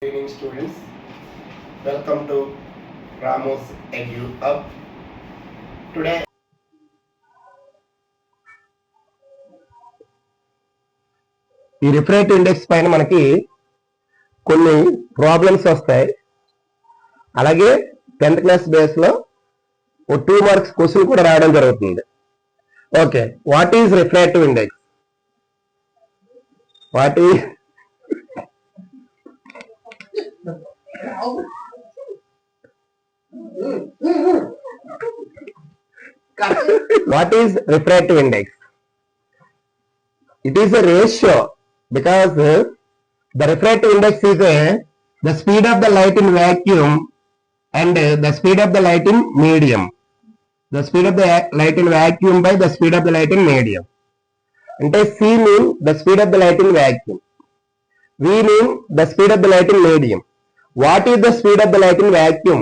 Good evening students, welcome to Ramos Edu Up. Today ఈ referent index పైన మనకి కొన్ని ప్రాబ్లమ్స్ వస్తాయి. అలాగే 10th క్లాస్ బేస్ లో ఓ 2 మార్క్స్ క్వశ్చన్ కూడా రావడం జరుగుతుంది. Okay, what is refractive index? What is what is refractive index? It is a ratio because the refractive index is the speed of the light in vacuum and the speed of the light in medium. The speed of the light in vacuum by the speed of the light in medium. And C mean the speed of the light in vacuum. V mean the speed of the light in medium. What is the speed of the light in vacuum?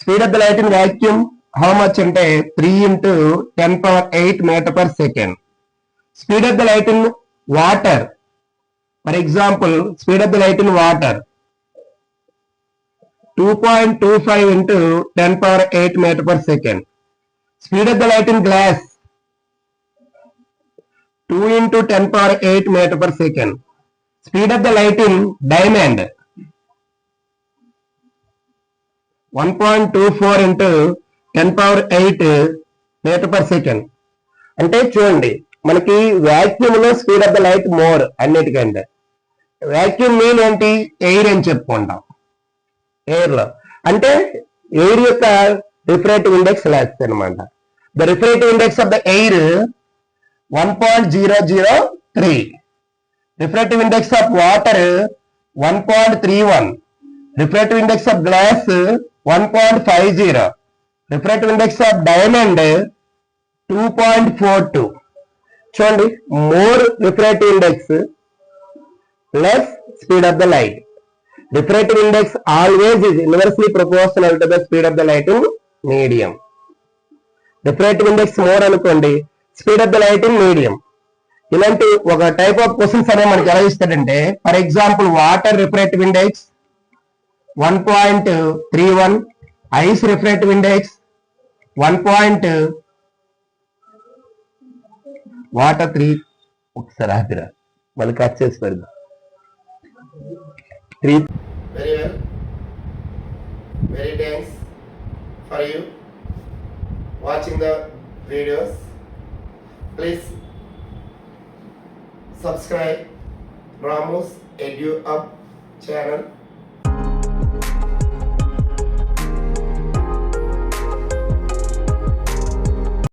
Speed of the light in vacuum how much ante 3 into 10 power 8 meter per second. Speed of the light in water, for example, speed of the light in water 2.25 into 10 power 8 meter per second. Speed of the light in glass 2 into 10 power 8 meter per second. Speed of the light in diamond 1.24 into 10 power 8 meter per second. అంటే చూడండి, మనకి vacuum లో speed of the light more అన్నిటికంటే. Vacuum mean ఏంటి? Air అని చెప్పుకుంటాం. Air లో అంటే ఎయిర్ యొక్క రిఫ్రాక్టివ్ ఇండెక్స్ లెస్ అనమాట. The refractive index of the air 1.003. Refractive index of water 1.31. Refractive index of glass 1.50. Refractive index of diamond 2.42. చూడండి, more refractive index less speed of the light. Refractive index always is inversely proportional to the speed of the light in medium. Refractive index more అనుకోండి, speed of the light in medium. ఇలాంటి ఒక type of questions అనేవి మనకి ఎలా ఇస్తాడంటే, for example water refractive index 1.31, ice refractive index 1. Water 3. ఒకసారి ఆపిరా, మళ్ళీ cut చేసి పెడదాం. 3. Very well. Very thanks for you watching the videos. Please subscribe Ramos Edu Up channel.